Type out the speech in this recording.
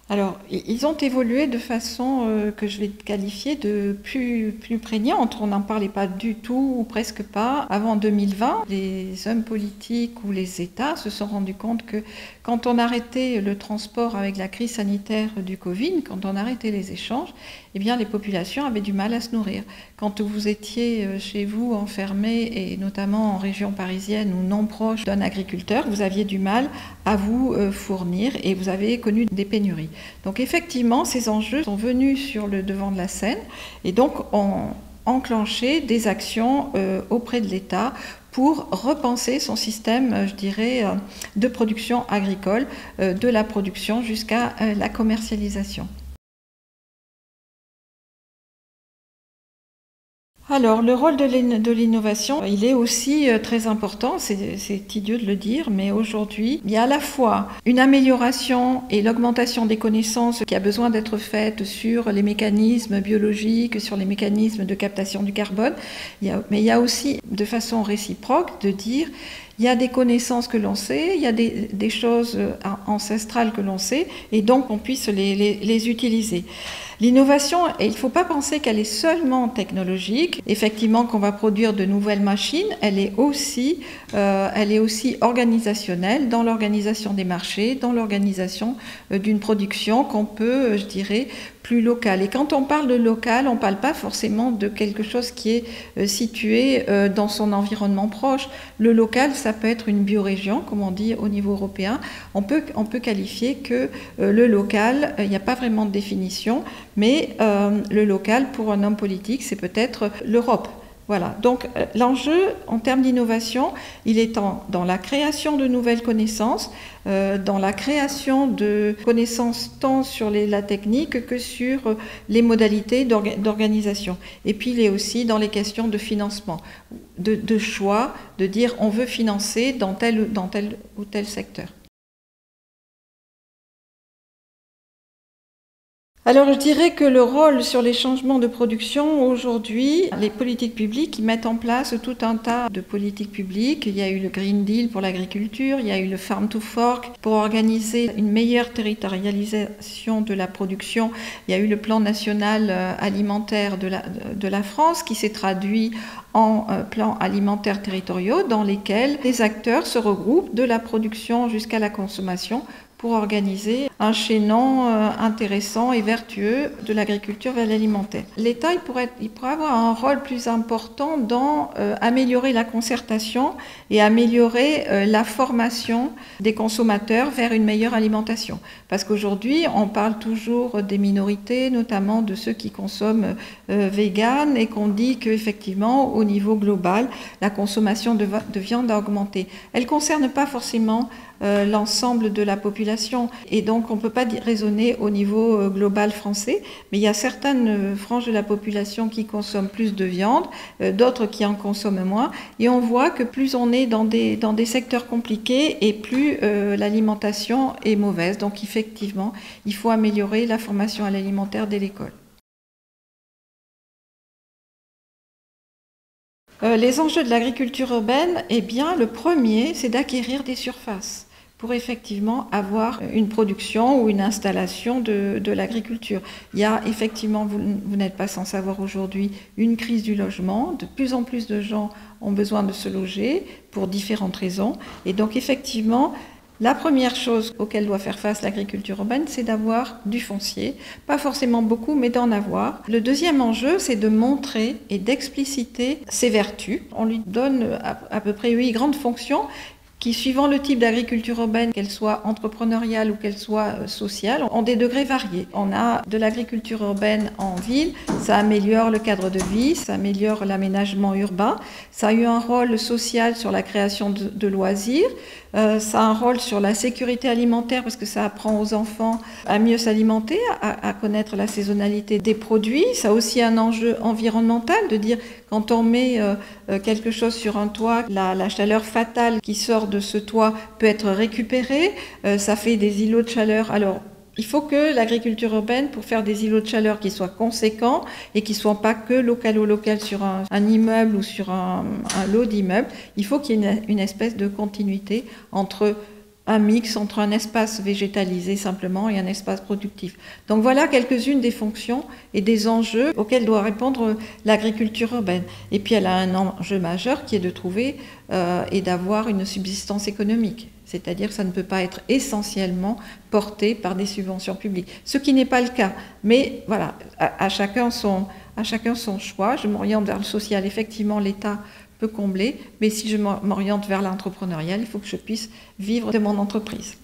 Alors, ils ont évolué de façon que je vais qualifier de plus prégnante. On n'en parlait pas du tout ou presque pas avant 2020. Les hommes politiques ou les États se sont rendus compte que quand on arrêtait le transport avec la crise sanitaire du Covid, quand on arrêtait les échanges, eh bien, les populations avaient du mal à se nourrir. Quand vous étiez chez vous enfermé, et notamment en région parisienne ou non proche d'un agriculteur, vous aviez du mal à vous fournir et vous avez connu des pénuries. Donc effectivement, ces enjeux sont venus sur le devant de la scène et donc ont enclenché des actions auprès de l'État pour repenser son système, je dirais, de production agricole, de la production jusqu'à la commercialisation. Alors, le rôle de l'innovation, il est aussi très important, c'est idiot de le dire, mais aujourd'hui, il y a à la fois une amélioration et l'augmentation des connaissances qui a besoin d'être faite sur les mécanismes biologiques, sur les mécanismes de captation du carbone, mais il y a aussi, de façon réciproque, de dire il y a des connaissances que l'on sait, il y a des choses ancestrales que l'on sait, et donc on puisse les utiliser. L'innovation, il ne faut pas penser qu'elle est seulement technologique. Effectivement, qu'on va produire de nouvelles machines, elle est aussi organisationnelle dans l'organisation des marchés, dans l'organisation d'une production qu'on peut, je dirais, plus locale. Et quand on parle de local, on ne parle pas forcément de quelque chose qui est situé dans son environnement proche. Le local, ça peut être une biorégion, comme on dit au niveau européen. On peut qualifier que le local, il n'y a pas vraiment de définition, mais le local, pour un homme politique, c'est peut-être l'Europe. Voilà, donc l'enjeu en termes d'innovation, il est dans la création de nouvelles connaissances, dans la création de connaissances tant sur la technique que sur les modalités d'organisation. Et puis il est aussi dans les questions de financement, de choix, de dire on veut financer dans tel ou tel secteur. Alors je dirais que le rôle sur les changements de production aujourd'hui, les politiques publiques, ils mettent en place tout un tas de politiques publiques. Il y a eu le Green Deal pour l'agriculture, il y a eu le Farm to Fork pour organiser une meilleure territorialisation de la production. Il y a eu le plan national alimentaire de la France qui s'est traduit en plans alimentaires territoriaux dans lesquels les acteurs se regroupent de la production jusqu'à la consommation pour organiser un chaînon intéressant et vertueux de l'agriculture vers l'alimentaire. L'État il pourrait avoir un rôle plus important dans améliorer la concertation et améliorer la formation des consommateurs vers une meilleure alimentation. Parce qu'aujourd'hui, on parle toujours des minorités, notamment de ceux qui consomment vegan, et qu'on dit qu'effectivement, au niveau global, la consommation de viande a augmenté. Elle ne concerne pas forcément l'ensemble de la population et donc on ne peut pas raisonner au niveau global français, mais il y a certaines franges de la population qui consomment plus de viande, d'autres qui en consomment moins, et on voit que plus on est dans des secteurs compliqués et plus l'alimentation est mauvaise. Donc effectivement, il faut améliorer la formation à l'alimentaire dès l'école. Les enjeux de l'agriculture urbaine, eh bien, le premier, c'est d'acquérir des surfaces pour effectivement avoir une production ou une installation de l'agriculture. Il y a effectivement, vous n'êtes pas sans savoir aujourd'hui, une crise du logement. De plus en plus de gens ont besoin de se loger pour différentes raisons. Et donc effectivement, la première chose auquel doit faire face l'agriculture urbaine, c'est d'avoir du foncier. Pas forcément beaucoup, mais d'en avoir. Le deuxième enjeu, c'est de montrer et d'expliciter ses vertus. On lui donne à peu près 8 grandes fonctions qui, suivant le type d'agriculture urbaine, qu'elle soit entrepreneuriale ou qu'elle soit sociale, ont des degrés variés. On a de l'agriculture urbaine en ville, ça améliore le cadre de vie, ça améliore l'aménagement urbain, ça a eu un rôle social sur la création de loisirs, ça a un rôle sur la sécurité alimentaire parce que ça apprend aux enfants à mieux s'alimenter, à connaître la saisonnalité des produits. Ça a aussi un enjeu environnemental de dire quand on met quelque chose sur un toit, la chaleur fatale qui sort de ce toit peut être récupérée. Ça fait des îlots de chaleur. Alors Il faut que l'agriculture urbaine, pour faire des îlots de chaleur qui soient conséquents et qui ne soient pas que localo-local sur un immeuble ou sur un lot d'immeubles, il faut qu'il y ait une espèce de continuité entre un mix entre un espace végétalisé simplement et un espace productif. Donc voilà quelques-unes des fonctions et des enjeux auxquels doit répondre l'agriculture urbaine. Et puis elle a un enjeu majeur qui est de trouver et d'avoir une subsistance économique. C'est-à-dire que ça ne peut pas être essentiellement porté par des subventions publiques. Ce qui n'est pas le cas. Mais voilà, à chacun son choix. Je m'oriente vers le social. Effectivement, l'État peut combler, mais si je m'oriente vers l'entrepreneurial, il faut que je puisse vivre de mon entreprise.